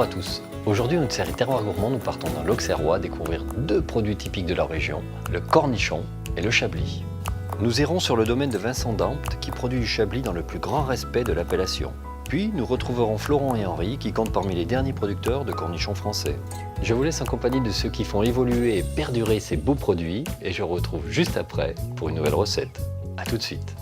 Bonjour à tous. Aujourd'hui, dans notre série Terroir Gourmand, nous partons dans l'Auxerrois découvrir deux produits typiques de la région, le cornichon et le chablis. Nous irons sur le domaine de Vincent d'Ampt qui produit du chablis dans le plus grand respect de l'appellation. Puis nous retrouverons Florent et Henri qui comptent parmi les derniers producteurs de cornichons français. Je vous laisse en compagnie de ceux qui font évoluer et perdurer ces beaux produits et je vous retrouve juste après pour une nouvelle recette. A tout de suite.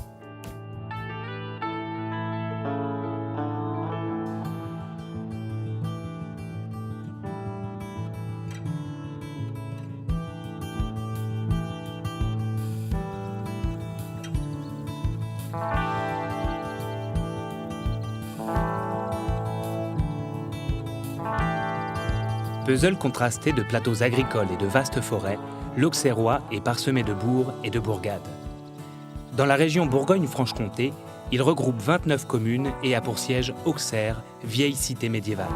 Puzzle contrasté de plateaux agricoles et de vastes forêts, l'Auxerrois est parsemé de bourgs et de bourgades. Dans la région Bourgogne-Franche-Comté, il regroupe 29 communes et a pour siège Auxerre, vieille cité médiévale.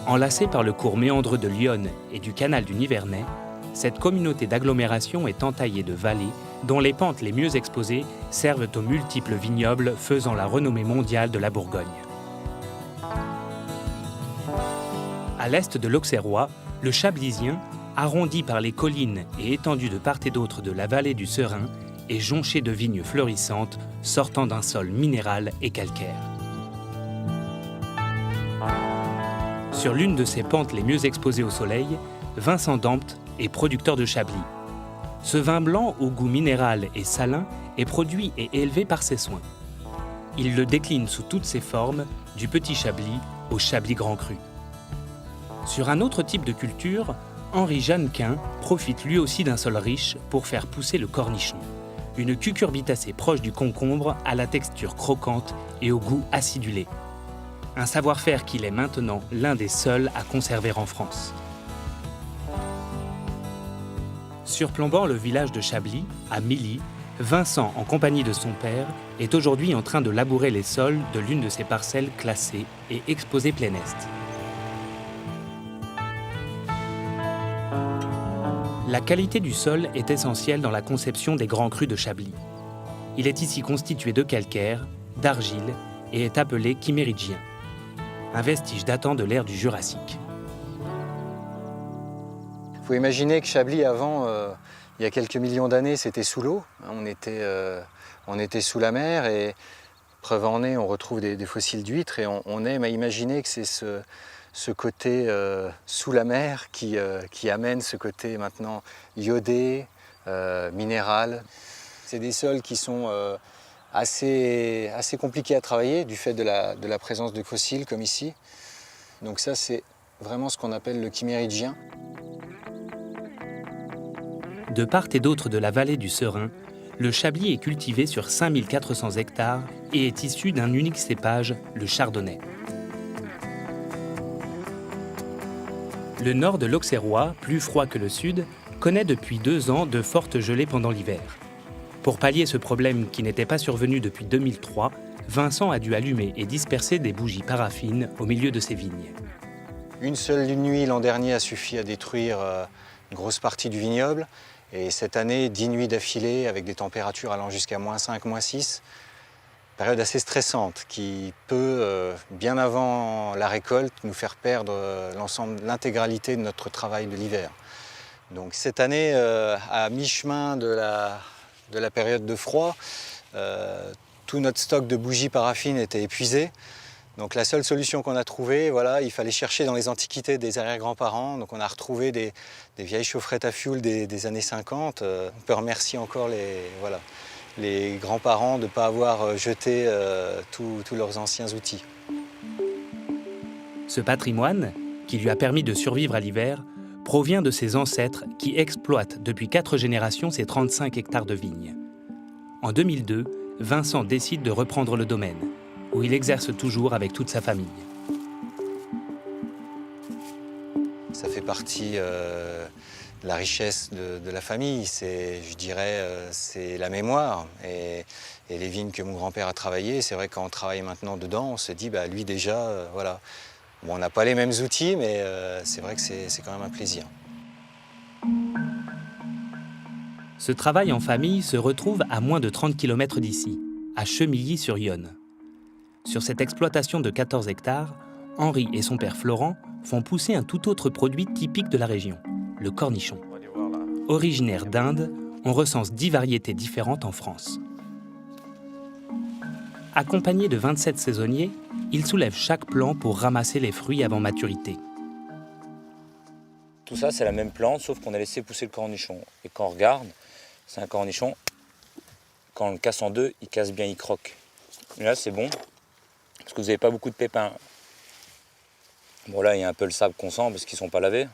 Enlacée par le cours méandreux de l'Yonne et du canal du Nivernais, cette communauté d'agglomération est entaillée de vallées dont les pentes les mieux exposées servent aux multiples vignobles faisant la renommée mondiale de la Bourgogne. À l'est de l'Auxerrois, le Chablisien, arrondi par les collines et étendu de part et d'autre de la vallée du Serein, est jonché de vignes fleurissantes sortant d'un sol minéral et calcaire. Sur l'une de ces pentes les mieux exposées au soleil, Vincent d'Ampt est producteur de chablis. Ce vin blanc au goût minéral et salin est produit et élevé par ses soins. Il le décline sous toutes ses formes, du petit chablis au chablis grand cru. Sur un autre type de culture, Henri Jeannequin profite lui aussi d'un sol riche pour faire pousser le cornichon, une cucurbitacée proche du concombre à la texture croquante et au goût acidulé. Un savoir-faire qu'il est maintenant l'un des seuls à conserver en France. Surplombant le village de Chablis, à Milly, Vincent, en compagnie de son père, est aujourd'hui en train de labourer les sols de l'une de ses parcelles classées et exposées plein est. La qualité du sol est essentielle dans la conception des grands crus de Chablis. Il est ici constitué de calcaire, d'argile et est appelé chiméridgien, un vestige datant de l'ère du Jurassique. Il faut imaginer que Chablis, avant, il y a quelques millions d'années, c'était sous l'eau. On était sous la mer et, preuve en est, on retrouve des fossiles d'huîtres et on aime à imaginer que c'est ce côté sous la mer qui amène ce côté maintenant iodé, minéral. C'est des sols qui sont assez compliqués à travailler du fait de la présence de fossiles comme ici. Donc ça, c'est vraiment ce qu'on appelle le chiméridgien. De part et d'autre de la vallée du Serein, le chablis est cultivé sur 5400 hectares et est issu d'un unique cépage, le chardonnay. Le nord de l'Auxerrois, plus froid que le sud, connaît depuis 2 ans de fortes gelées pendant l'hiver. Pour pallier ce problème qui n'était pas survenu depuis 2003, Vincent a dû allumer et disperser des bougies paraffines au milieu de ses vignes. Une seule nuit l'an dernier a suffi à détruire une grosse partie du vignoble. Et cette année, 10 nuits d'affilée avec des températures allant jusqu'à -5, -6. Période assez stressante qui peut, bien avant la récolte, nous faire perdre l'intégralité de notre travail de l'hiver. Donc cette année, à mi-chemin de la période de froid, tout notre stock de bougies paraffines était épuisé. Donc la seule solution qu'on a trouvée, voilà, il fallait chercher dans les antiquités des arrière-grands-parents. Donc on a retrouvé des vieilles chaufferettes à fioul des années 50. On peut remercier encore les grands-parents de ne pas avoir jeté tous leurs anciens outils. Ce patrimoine, qui lui a permis de survivre à l'hiver, provient de ses ancêtres qui exploitent depuis 4 générations ces 35 hectares de vignes. En 2002, Vincent décide de reprendre le domaine, où il exerce toujours avec toute sa famille. Ça fait partie de la richesse de la famille, je dirais, c'est la mémoire. Et les vignes que mon grand-père a travaillées, c'est vrai que quand on travaille maintenant dedans, on se dit, lui déjà, voilà. Bon, on n'a pas les mêmes outils, mais c'est vrai que c'est quand même un plaisir. Ce travail en famille se retrouve à moins de 30 km d'ici, à Chemilly-sur-Yonne. Sur cette exploitation de 14 hectares, Henri et son père Florent font pousser un tout autre produit typique de la région, le cornichon. Originaire d'Inde, on recense 10 variétés différentes en France. Accompagnés de 27 saisonniers, ils soulèvent chaque plant pour ramasser les fruits avant maturité. Tout ça, c'est la même plante, sauf qu'on a laissé pousser le cornichon. Et quand on regarde, c'est un cornichon, quand on le casse en deux, il casse bien, il croque. Et là, c'est bon, parce que vous n'avez pas beaucoup de pépins. Bon, là, il y a un peu le sable qu'on sent, parce qu'ils ne sont pas lavés.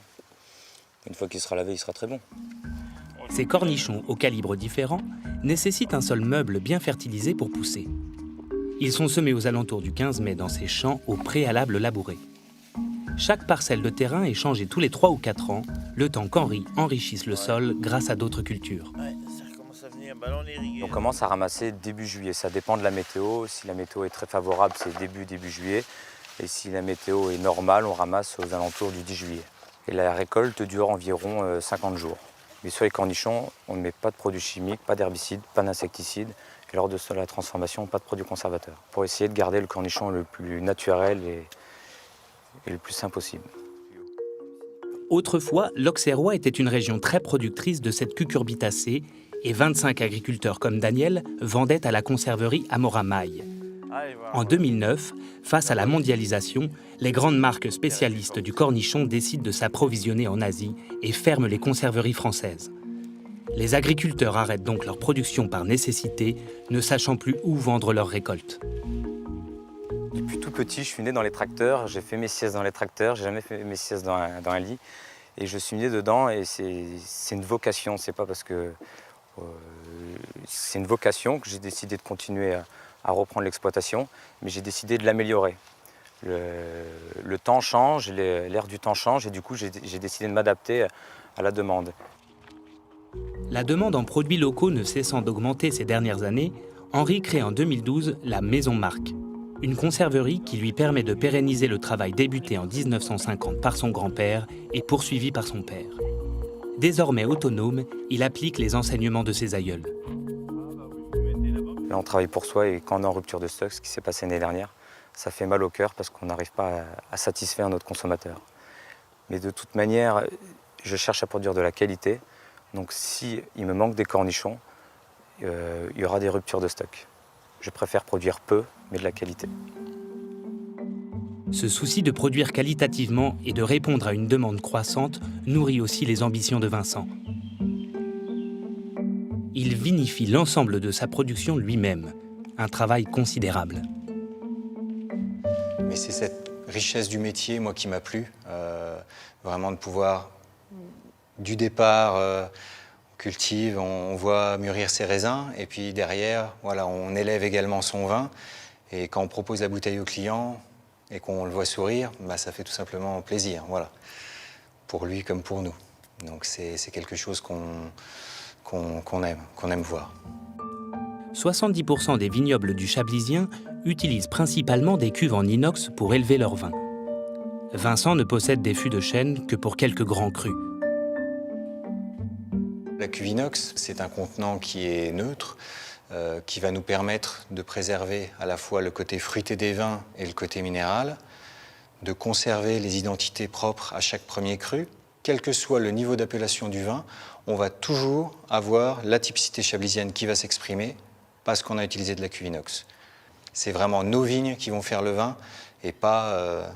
Une fois qu'il sera lavé, il sera très bon. Ces cornichons aux calibres différents nécessitent un sol meuble bien fertilisé pour pousser. Ils sont semés aux alentours du 15 mai dans ces champs au préalable labourés. Chaque parcelle de terrain est changée tous les 3 ou 4 ans, le temps qu'Henri enrichisse le sol grâce à d'autres cultures. On commence à ramasser début juillet, ça dépend de la météo. Si la météo est très favorable, c'est début juillet. Et si la météo est normale, on ramasse aux alentours du 10 juillet. Et la récolte dure environ 50 jours. Mais sur les cornichons, on ne met pas de produits chimiques, pas d'herbicides, pas d'insecticides. Et lors de la transformation, pas de produits conservateurs. Pour essayer de garder le cornichon le plus naturel et le plus sain possible. Autrefois, l'Auxerrois était une région très productrice de cette cucurbitacée et 25 agriculteurs comme Daniel vendaient à la conserverie Amora-Maille. En 2009, face à la mondialisation, les grandes marques spécialistes du cornichon décident de s'approvisionner en Asie et ferment les conserveries françaises. Les agriculteurs arrêtent donc leur production par nécessité, ne sachant plus où vendre leurs récoltes. Depuis tout petit, je suis né dans les tracteurs, j'ai fait mes siestes dans les tracteurs, j'ai jamais fait mes siestes dans un lit. Et je suis né dedans et c'est une vocation, c'est pas parce que... c'est une vocation que j'ai décidé de continuer à reprendre l'exploitation, mais j'ai décidé de l'améliorer. Le temps change, l'air du temps change et du coup j'ai décidé de m'adapter à la demande. La demande en produits locaux ne cessant d'augmenter ces dernières années, Henri crée en 2012 la Maison Marque, une conserverie qui lui permet de pérenniser le travail débuté en 1950 par son grand-père et poursuivi par son père. Désormais autonome, il applique les enseignements de ses aïeuls. Là, on travaille pour soi et quand on est en rupture de stock, ce qui s'est passé l'année dernière, ça fait mal au cœur parce qu'on n'arrive pas à satisfaire notre consommateur. Mais de toute manière, je cherche à produire de la qualité. Donc s'il me manque des cornichons, il y aura des ruptures de stock. Je préfère produire peu, mais de la qualité. Ce souci de produire qualitativement et de répondre à une demande croissante nourrit aussi les ambitions de Vincent. Il vinifie l'ensemble de sa production lui-même, un travail considérable. Mais c'est cette richesse du métier, moi, qui m'a plu. Vraiment de pouvoir, du départ, on cultive, on voit mûrir ses raisins, et puis derrière, voilà, on élève également son vin. Et quand on propose la bouteille au client et qu'on le voit sourire, bah, ça fait tout simplement plaisir, voilà, pour lui comme pour nous. Donc c'est quelque chose qu'on aime voir. 70% des vignobles du Chablisien utilisent principalement des cuves en inox pour élever leur vin. Vincent ne possède des fûts de chêne que pour quelques grands crus. La cuve inox, c'est un contenant qui est neutre, qui va nous permettre de préserver à la fois le côté fruité des vins et le côté minéral, de conserver les identités propres à chaque premier cru. Quel que soit le niveau d'appellation du vin, on va toujours avoir la typicité chablisienne qui va s'exprimer parce qu'on a utilisé de la cuve inox. C'est vraiment nos vignes qui vont faire le vin et pas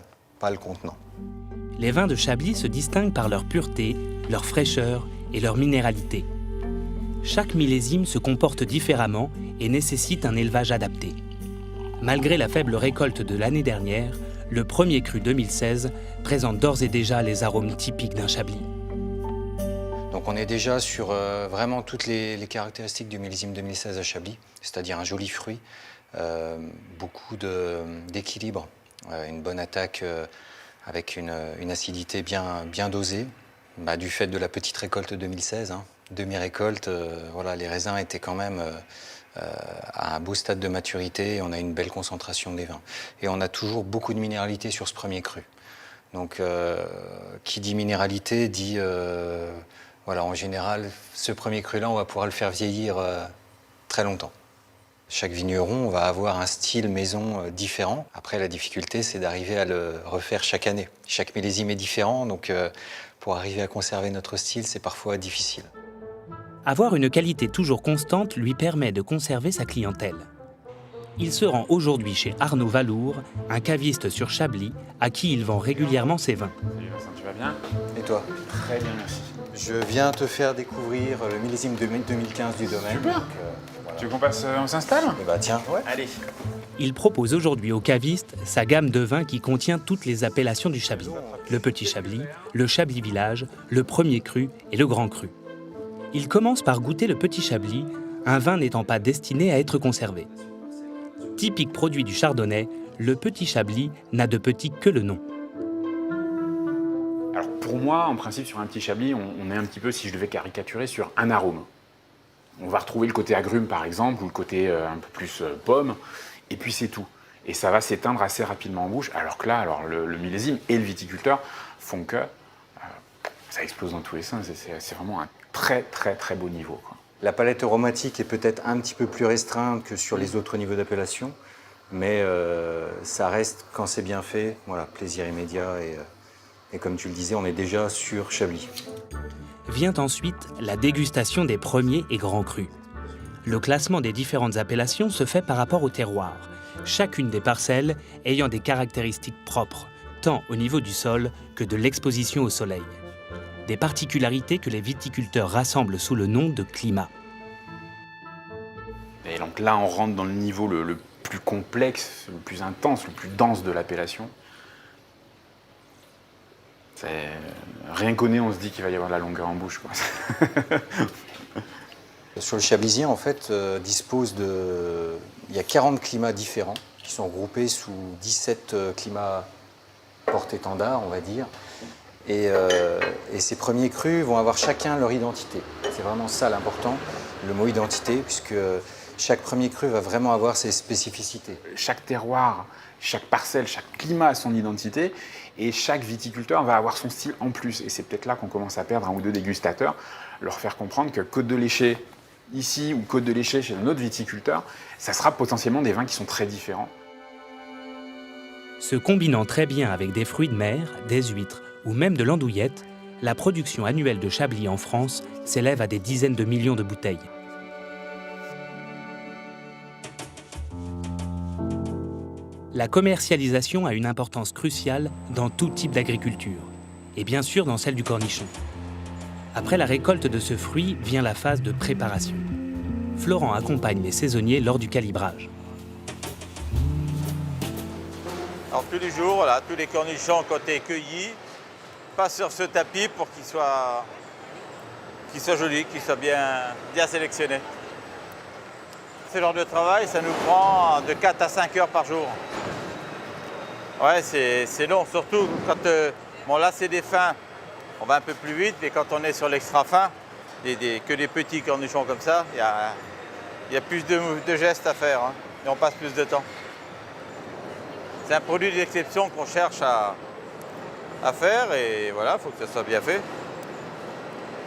le contenant. Les vins de Chablis se distinguent par leur pureté, leur fraîcheur et leur minéralité. Chaque millésime se comporte différemment et nécessite un élevage adapté. Malgré la faible récolte de l'année dernière, le premier cru 2016 présente d'ores et déjà les arômes typiques d'un Chablis. Donc on est déjà sur vraiment toutes les caractéristiques du millésime 2016 à Chablis, c'est-à-dire un joli fruit, beaucoup d'équilibre, une bonne attaque avec une acidité bien dosée, du fait de la petite récolte 2016. Demi-récolte, voilà, les raisins étaient quand même à un beau stade de maturité et on a une belle concentration des vins. Et on a toujours beaucoup de minéralité sur ce premier cru. Donc qui dit minéralité dit Voilà, en général, ce premier cru-là, on va pouvoir le faire vieillir très longtemps. Chaque vigneron va avoir un style maison différent. Après, la difficulté, c'est d'arriver à le refaire chaque année. Chaque millésime est différent, donc pour arriver à conserver notre style, c'est parfois difficile. Avoir une qualité toujours constante lui permet de conserver sa clientèle. Il se rend aujourd'hui chez Arnaud Valour, un caviste sur Chablis, à qui il vend régulièrement ses vins. Salut Vincent, tu vas bien? Et toi? Très bien, merci. Je viens te faire découvrir le millésime 2015 du domaine. Super. Voilà. Tu veux qu'on passe, on s'installe? Eh ben, tiens, ouais. Allez. Il propose aujourd'hui aux cavistes sa gamme de vins qui contient toutes les appellations du Chablis. Le Petit Chablis, le Chablis Village, le Premier Cru et le Grand Cru. Il commence par goûter le Petit Chablis, un vin n'étant pas destiné à être conservé. Typique produit du Chardonnay, le Petit Chablis n'a de petit que le nom. Alors pour moi, en principe, sur un petit Chablis, on est un petit peu, si je devais caricaturer, sur un arôme. On va retrouver le côté agrume, par exemple, ou le côté un peu plus pomme, et puis c'est tout. Et ça va s'éteindre assez rapidement en bouche, alors que là, le millésime et le viticulteur font que ça explose dans tous les sens. C'est vraiment un très, très, très beau niveau, quoi. La palette aromatique est peut-être un petit peu plus restreinte que sur les autres niveaux d'appellation, mais ça reste, quand c'est bien fait, voilà, plaisir immédiat. Et comme tu le disais, on est déjà sur Chablis. Vient ensuite la dégustation des premiers et grands crus. Le classement des différentes appellations se fait par rapport au terroir, chacune des parcelles ayant des caractéristiques propres, tant au niveau du sol que de l'exposition au soleil. Des particularités que les viticulteurs rassemblent sous le nom de climat. Et donc là, on rentre dans le niveau le plus complexe, le plus intense, le plus dense de l'appellation. Rien qu'au nez, on se dit qu'il va y avoir de la longueur en bouche, quoi. Sur le Chablisien, en fait, il y a 40 climats différents qui sont regroupés sous 17 climats porte-étendard, on va dire. Et ces premiers crus vont avoir chacun leur identité. C'est vraiment ça l'important, le mot identité, puisque chaque premier cru va vraiment avoir ses spécificités. Chaque terroir, chaque parcelle, chaque climat a son identité, et chaque viticulteur va avoir son style en plus. Et c'est peut-être là qu'on commence à perdre un ou deux dégustateurs, leur faire comprendre que Côte de Léché ici ou Côte de Léché chez un autre viticulteur, ça sera potentiellement des vins qui sont très différents. Se combinant très bien avec des fruits de mer, des huîtres ou même de l'andouillette, la production annuelle de Chablis en France s'élève à des dizaines de millions de bouteilles. La commercialisation a une importance cruciale dans tout type d'agriculture, et bien sûr dans celle du cornichon. Après la récolte de ce fruit vient la phase de préparation. Florent accompagne les saisonniers lors du calibrage. Alors tous les jours, voilà, tous les cornichons côté cueillis passent sur ce tapis pour qu'ils soient jolis, qu'ils soient bien sélectionnés. Ce genre de travail, ça nous prend de 4 à 5 heures par jour. Ouais, c'est long, surtout quand, bon là c'est des fins, on va un peu plus vite, mais quand on est sur l'extra fin, que des petits cornichons comme ça, il y a plus de gestes à faire, hein, et on passe plus de temps. C'est un produit d'exception qu'on cherche à faire, et voilà, il faut que ça soit bien fait,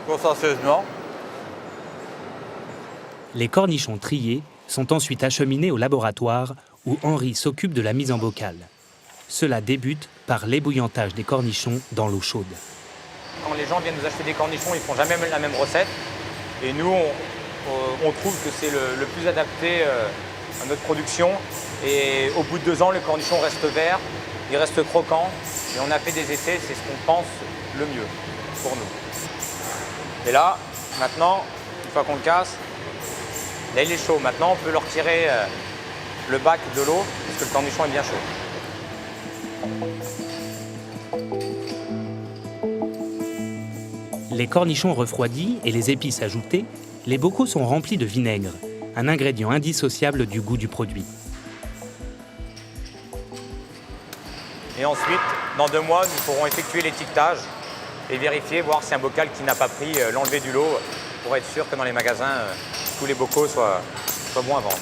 consciencieusement. Les cornichons triés sont ensuite acheminés au laboratoire où Henri s'occupe de la mise en bocal. Cela débute par l'ébouillantage des cornichons dans l'eau chaude. Quand les gens viennent nous acheter des cornichons, ils ne font jamais la même recette. Et nous, on trouve que c'est le plus adapté à notre production. Et au bout de 2 ans, le cornichon reste vert, il reste croquant. Et on a fait des essais, c'est ce qu'on pense le mieux pour nous. Et là, maintenant, une fois qu'on le casse, là il est chaud. Maintenant, on peut leur retirer le bac de l'eau, parce que le cornichon est bien chaud. Les cornichons refroidis et les épices ajoutées, les bocaux sont remplis de vinaigre, un ingrédient indissociable du goût du produit. Et ensuite, dans 2 mois, nous pourrons effectuer l'étiquetage et vérifier, voir si un bocal qui n'a pas pris l'enlever du lot, pour être sûr que dans les magasins, tous les bocaux soient bons à vendre.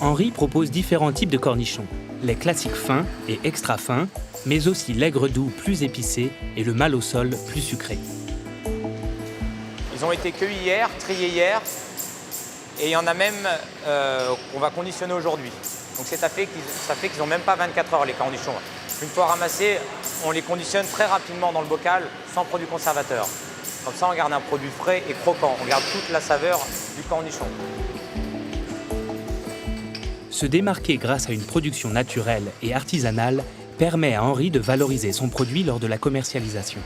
Henri propose différents types de cornichons, les classiques fins et extra fins, mais aussi l'aigre doux plus épicé et le mal au sol plus sucré. Ils ont été cueillis hier, triés hier, et il y en a même qu'on va conditionner aujourd'hui. Donc ça fait qu'ils n'ont même pas 24 heures les cornichons. Une fois ramassés, on les conditionne très rapidement dans le bocal, sans produits conservateurs. Comme ça, on garde un produit frais et croquant. On garde toute la saveur du cornichon. Se démarquer grâce à une production naturelle et artisanale permet à Henri de valoriser son produit lors de la commercialisation.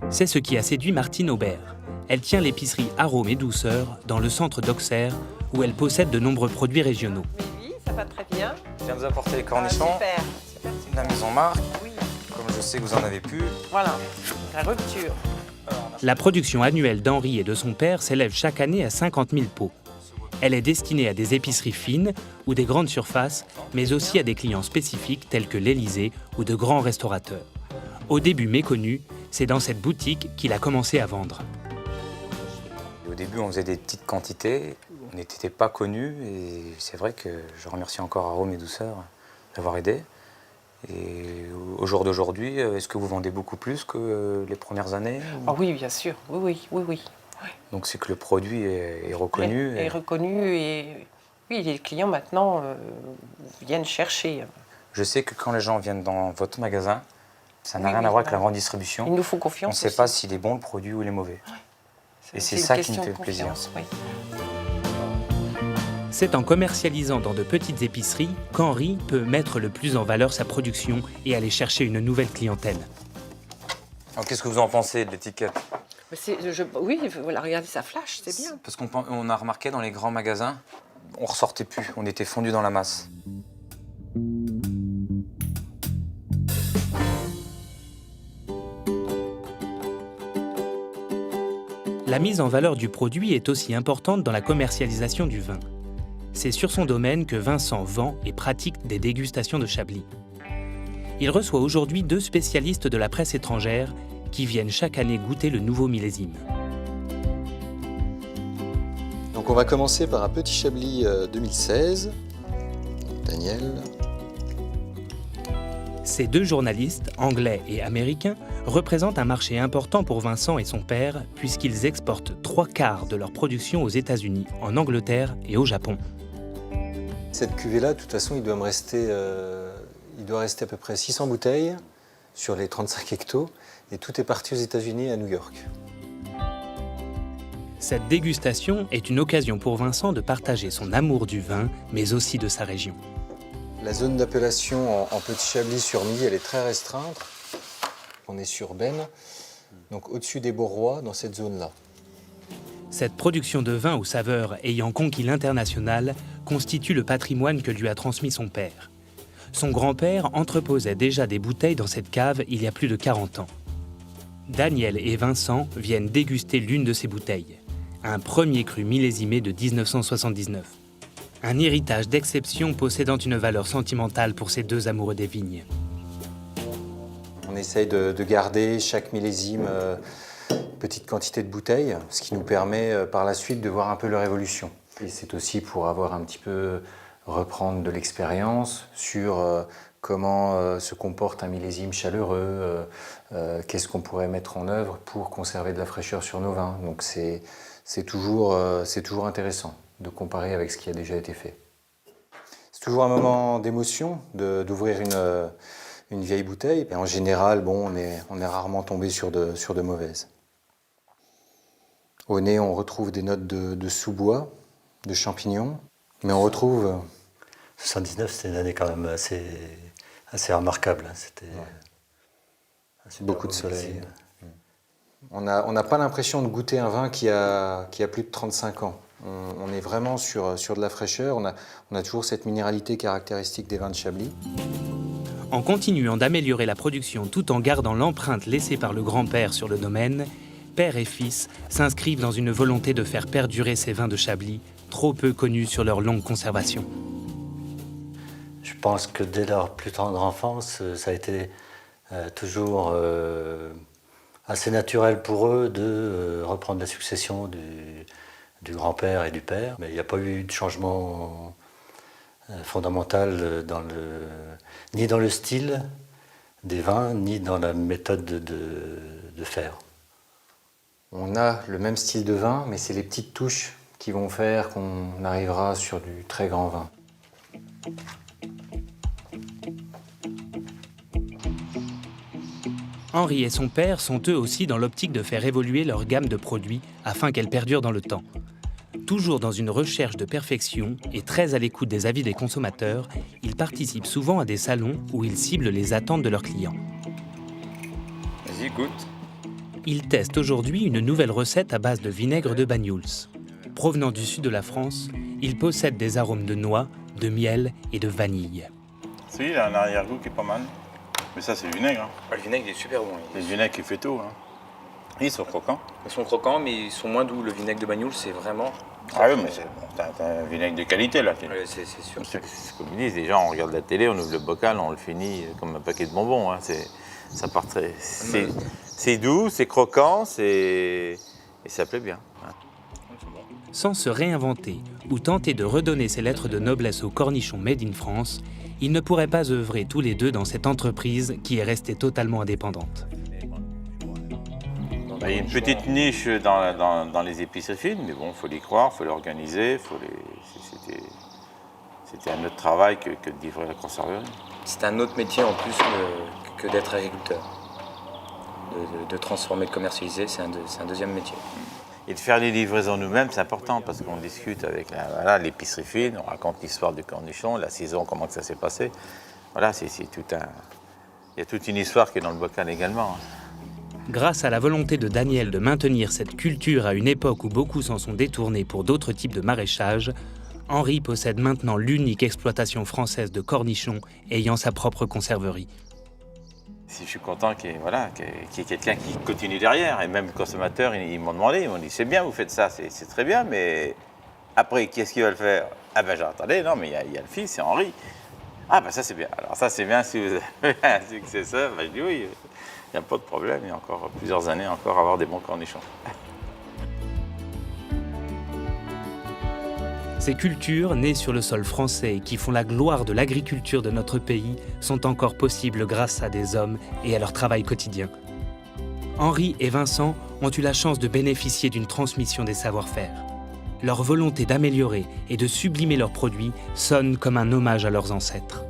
C'est ce qui a séduit Martine Aubert. Elle tient l'épicerie Arômes et Douceurs dans le centre d'Auxerre où elle possède de nombreux produits régionaux. Oui, ça va très bien. Je viens vous apporter les cornichons, Super, super, de super. la maison Marc, Oui, comme je sais que vous en avez plus. voilà, la rupture. La production annuelle d'Henri et de son père s'élève chaque année à 50 000 pots. Elle est destinée à des épiceries fines ou des grandes surfaces, mais aussi à des clients spécifiques tels que l'Élysée ou de grands restaurateurs. Au début méconnu, c'est dans cette boutique qu'il a commencé à vendre. Au début, on faisait des petites quantités, on n'était pas connus et c'est vrai que je remercie encore Arômes et Douceurs d'avoir aidé. Et au jour d'aujourd'hui, est-ce que vous vendez beaucoup plus que les premières années? Ah oui, bien sûr, oui. Donc c'est que le produit est reconnu. Est reconnu et oui, les clients maintenant viennent chercher. Je sais que quand les gens viennent dans votre magasin, ça n'a Oui, rien oui, à voir avec bah, la grande distribution. Il nous faut On confiance. ne sait aussi. pas s'il est bon le produit ou il est mauvais. Et c'est ça qui me fait plaisir. Oui. C'est en commercialisant dans de petites épiceries qu'Henri peut mettre le plus en valeur sa production et aller chercher une nouvelle clientèle. Alors qu'est-ce que vous en pensez de l'étiquette? Oui, voilà, regardez, ça flash, c'est bien. Parce qu'on a remarqué dans les grands magasins, on ressortait plus, on était fondu dans la masse. La mise en valeur du produit est aussi importante dans la commercialisation du vin. C'est sur son domaine que Vincent vend et pratique des dégustations de Chablis. Il reçoit aujourd'hui 2 spécialistes de la presse étrangère qui viennent chaque année goûter le nouveau millésime. Donc on va commencer par un petit Chablis 2016. Daniel. Ces 2 journalistes, anglais et américains, représentent un marché important pour Vincent et son père puisqu'ils exportent 3/4 de leur production aux États-Unis, en Angleterre et au Japon. Cette cuvée-là, de toute façon, il doit rester à peu près 600 bouteilles sur les 35 hectos. Et tout est parti aux États-Unis et à New York. Cette dégustation est une occasion pour Vincent de partager son amour du vin, mais aussi de sa région. La zone d'appellation en petit Chablis sur Milly, elle est très restreinte. On est sur Benne, donc au-dessus des Beaurois, dans cette zone-là. Cette production de vin aux saveurs ayant conquis l'international constitue le patrimoine que lui a transmis son père. Son grand-père entreposait déjà des bouteilles dans cette cave il y a plus de 40 ans. Daniel et Vincent viennent déguster l'une de ces bouteilles, un premier cru millésimé de 1979. Un héritage d'exception possédant une valeur sentimentale pour ces 2 amoureux des vignes. On essaye de garder chaque millésime petite quantité de bouteilles, ce qui nous permet par la suite de voir un peu leur évolution. Et c'est aussi pour avoir un petit peu reprendre de l'expérience sur comment se comporte un millésime chaleureux, qu'est-ce qu'on pourrait mettre en œuvre pour conserver de la fraîcheur sur nos vins. Donc c'est toujours intéressant de comparer avec ce qui a déjà été fait. C'est toujours un moment d'émotion d'ouvrir une vieille bouteille. Et en général, bon, on est rarement tombé sur de mauvaises. Au nez, on retrouve des notes de sous-bois, de champignons, mais on retrouve... 79, c'était une année quand même assez remarquable. C'était beaucoup de soleil. On n'a pas l'impression de goûter un vin qui a plus de 35 ans. On est vraiment sur de la fraîcheur. On a toujours cette minéralité caractéristique des vins de Chablis. En continuant d'améliorer la production tout en gardant l'empreinte laissée par le grand-père sur le domaine, père et fils s'inscrivent dans une volonté de faire perdurer ces vins de Chablis, trop peu connus sur leur longue conservation. Je pense que dès leur plus tendre enfance, ça a été toujours assez naturel pour eux de reprendre la succession du grand-père et du père. Mais il n'y a pas eu de changement fondamentale ni dans le style des vins, ni dans la méthode de faire. On a le même style de vin, mais c'est les petites touches qui vont faire qu'on arrivera sur du très grand vin. Henri et son père sont eux aussi dans l'optique de faire évoluer leur gamme de produits afin qu'elle perdure dans le temps. Toujours dans une recherche de perfection et très à l'écoute des avis des consommateurs, ils participent souvent à des salons où ils ciblent les attentes de leurs clients. Vas-y, goûte. Ils testent aujourd'hui une nouvelle recette à base de vinaigre de Banyuls. Provenant du sud de la France, il possède des arômes de noix, de miel et de vanille. Si, il a un arrière-goût qui est pas mal. Mais ça, c'est le vinaigre. Hein. Le vinaigre il est super bon. C'est le vinaigre qui fait tout. Hein. Ils sont croquants. Ils sont croquants, mais ils sont moins doux. Le vinaigre de Banyuls, c'est vraiment... Ah oui, mais t'as un vinaigre de qualité, là. Ouais, c'est sûr. C'est comme ils disent, les gens, on regarde la télé, on ouvre le bocal, on le finit comme un paquet de bonbons. Hein. Ça part très... C'est doux, c'est croquant, et ça plaît bien. Hein. Sans se réinventer ou tenter de redonner ses lettres de noblesse au cornichon made in France, ils ne pourraient pas œuvrer tous les deux dans cette entreprise qui est restée totalement indépendante. Il y a une petite niche dans les épiceries fines, mais bon, il faut y croire, il faut l'organiser. C'était un autre travail que de livrer la conserverie. C'est un autre métier en plus que d'être agriculteur. De transformer, de commercialiser, c'est un deuxième métier. Et de faire les livraisons nous-mêmes, c'est important parce qu'on discute avec l'épicerie fine, on raconte l'histoire du cornichon, la saison, comment que ça s'est passé. Voilà, il y a toute une histoire qui est dans le bocal également. Grâce à la volonté de Daniel de maintenir cette culture à une époque où beaucoup s'en sont détournés pour d'autres types de maraîchage, Henri possède maintenant l'unique exploitation française de cornichons ayant sa propre conserverie. Si je suis content qu'il y ait quelqu'un qui continue derrière, et même le consommateur, ils m'ont demandé, ils m'ont dit, c'est bien, vous faites ça, c'est très bien, mais après, qui est-ce qui va le faire? Ah ben j'entendais, non, mais il y a le fils, c'est Henri. Ah ben ça c'est bien, alors ça c'est bien, si vous avez un successeur, ben je dis oui, il n'y a pas de problème, il y a encore plusieurs années encore à avoir des bons cornichons. Ces cultures, nées sur le sol français et qui font la gloire de l'agriculture de notre pays, sont encore possibles grâce à des hommes et à leur travail quotidien. Henri et Vincent ont eu la chance de bénéficier d'une transmission des savoir-faire. Leur volonté d'améliorer et de sublimer leurs produits sonne comme un hommage à leurs ancêtres.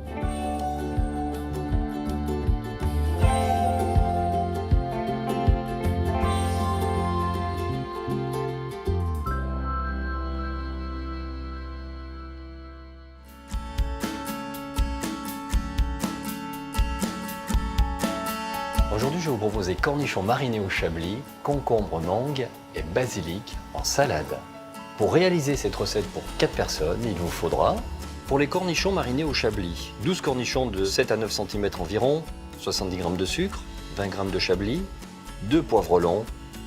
Aujourd'hui, je vais vous proposer cornichons marinés au chablis, concombre, mangue et basilic en salade. Pour réaliser cette recette pour 4 personnes, il vous faudra, pour les cornichons marinés au chablis, 12 cornichons de 7 à 9 cm environ, 70 g de sucre, 20 g de chablis, 2 poivrons longs,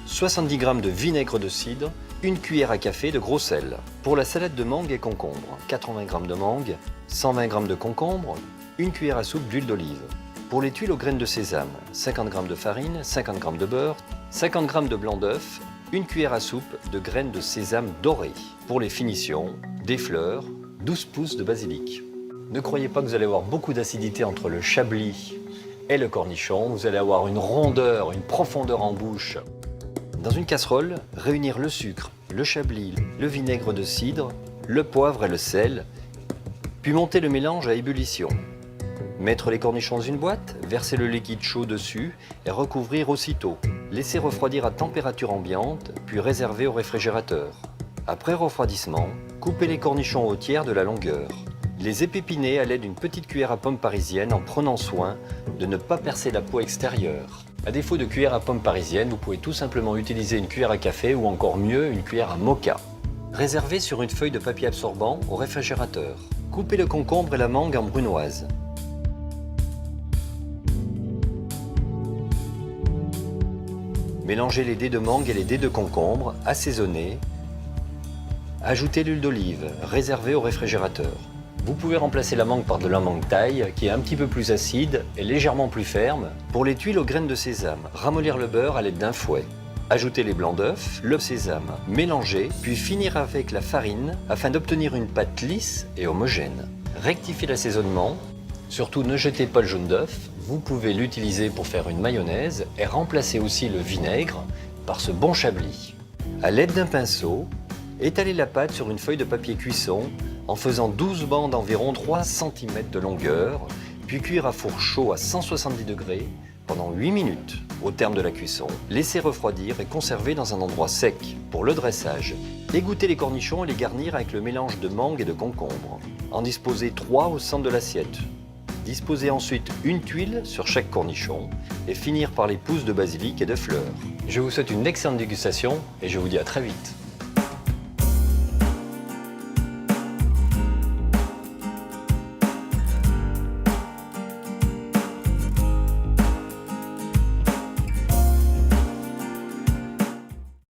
70 g de vinaigre de cidre, 1 cuillère à café de gros sel. Pour la salade de mangue et concombre, 80 g de mangue, 120 g de concombre, 1 cuillère à soupe d'huile d'olive. Pour les tuiles aux graines de sésame, 50 g de farine, 50 g de beurre, 50 g de blanc d'œuf, 1 cuillère à soupe de graines de sésame dorées. Pour les finitions, des fleurs, 12 pousses de basilic. Ne croyez pas que vous allez avoir beaucoup d'acidité entre le chablis et le cornichon. Vous allez avoir une rondeur, une profondeur en bouche. Dans une casserole, réunir le sucre, le chablis, le vinaigre de cidre, le poivre et le sel, puis monter le mélange à ébullition. Mettre les cornichons dans une boîte, verser le liquide chaud dessus et recouvrir aussitôt. Laisser refroidir à température ambiante, puis réserver au réfrigérateur. Après refroidissement, coupez les cornichons au tiers de la longueur. Les épépiner à l'aide d'une petite cuillère à pomme parisienne en prenant soin de ne pas percer la peau extérieure. À défaut de cuillère à pomme parisienne, vous pouvez tout simplement utiliser une cuillère à café ou encore mieux une cuillère à moka. Réservez sur une feuille de papier absorbant au réfrigérateur. Coupez le concombre et la mangue en brunoise. Mélangez les dés de mangue et les dés de concombre, assaisonnez. Ajoutez l'huile d'olive, réservée au réfrigérateur. Vous pouvez remplacer la mangue par de la mangue thaï, qui est un petit peu plus acide et légèrement plus ferme. Pour les tuiles aux graines de sésame, ramollir le beurre à l'aide d'un fouet. Ajoutez les blancs d'œufs, le sésame, mélanger, puis finir avec la farine afin d'obtenir une pâte lisse et homogène. Rectifiez l'assaisonnement. Surtout, ne jetez pas le jaune d'œuf. Vous pouvez l'utiliser pour faire une mayonnaise et remplacer aussi le vinaigre par ce bon chablis. À l'aide d'un pinceau, étalez la pâte sur une feuille de papier cuisson en faisant 12 bandes d'environ 3 cm de longueur, puis cuire à four chaud à 170 degrés pendant 8 minutes. Au terme de la cuisson, laissez refroidir et conserver dans un endroit sec. Pour le dressage, égouttez les cornichons et les garnir avec le mélange de mangue et de concombre. En disposez 3 au centre de l'assiette. Disposez ensuite une tuile sur chaque cornichon et finir par les pousses de basilic et de fleurs. Je vous souhaite une excellente dégustation et je vous dis à très vite.